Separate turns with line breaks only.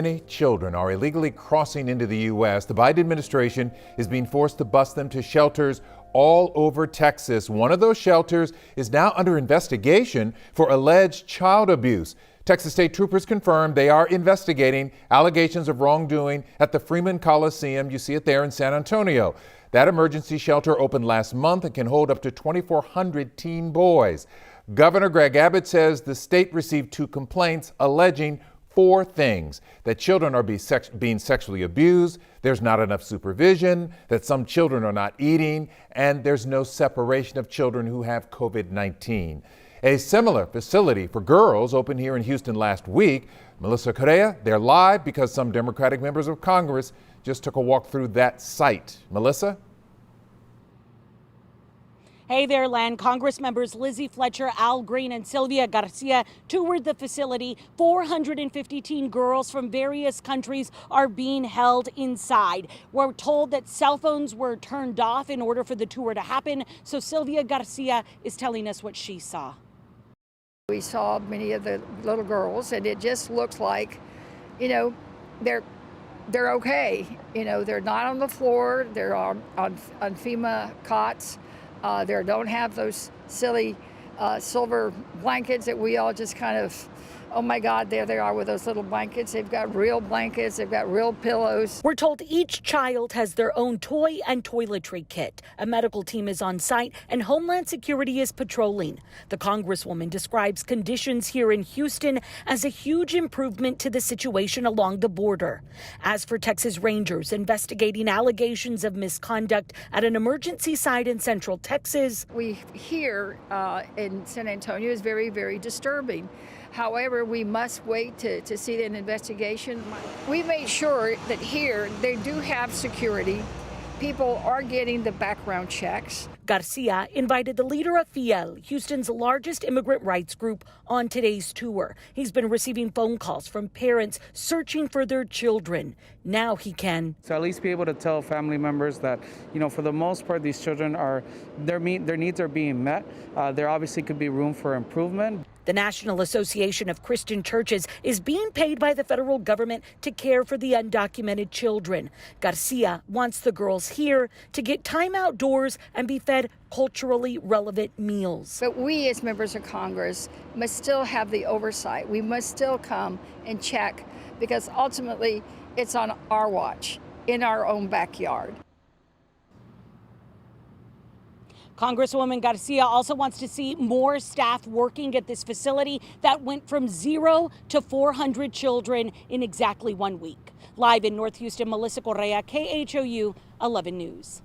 Many children are illegally crossing into the U.S. The Biden administration is being forced to bus them to shelters all over Texas. One of those shelters is now under investigation for alleged child abuse. Texas state troopers confirmed they are investigating allegations of wrongdoing at the Freeman Coliseum. You see it there in San Antonio. That emergency shelter opened last month and can hold up to 2,400 teen boys. Governor Greg Abbott says the state received 2 complaints alleging 4 things: that children are being sexually abused, there's not enough supervision, that some children are not eating, and there's no separation of children who have COVID-19. A similar facility for girls opened here in Houston last week. Melissa Correa, they're live because some Democratic members of Congress just took a walk through that site. Melissa?
Hey there, Len. Congress members Lizzie Fletcher, Al Green, and Sylvia Garcia toured the facility. 450 teen girls from various countries are being held inside. We're told that cell phones were turned off in order for the tour to happen. So Sylvia Garcia is telling us what she saw.
We saw many of the little girls, and it just looks like, they're okay. They're not on the floor. They're on FEMA cots. They don't have those silly silver blankets that we all just kind of, oh my God, there they are with those little blankets. They've got real blankets. They've got real pillows.
We're told each child has their own toy and toiletry kit. A medical team is on site and Homeland Security is patrolling. The Congresswoman describes conditions here in Houston as a huge improvement to the situation along the border. As for Texas Rangers investigating allegations of misconduct at an emergency site in Central Texas,
we hear in San Antonio is very, very disturbing. However, we must wait to see an investigation. We made sure that here they do have security. People are getting the background checks.
Garcia invited the leader of FIEL, Houston's largest immigrant rights group, on today's tour. He's been receiving phone calls from parents searching for their children. Now he can.
So at least be able to tell family members that, for the most part, these children their needs are being met. There obviously could be room for improvement.
The National Association of Christian Churches is being paid by the federal government to care for the undocumented children. Garcia wants the girls here to get time outdoors and be fed culturally relevant meals.
But we as members of Congress must still have the oversight. We must still come and check because ultimately it's on our watch in our own backyard.
Congresswoman Garcia also wants to see more staff working at this facility that went from 0 to 400 children in exactly 1 week. Live in North Houston, Melissa Correa, KHOU 11 News.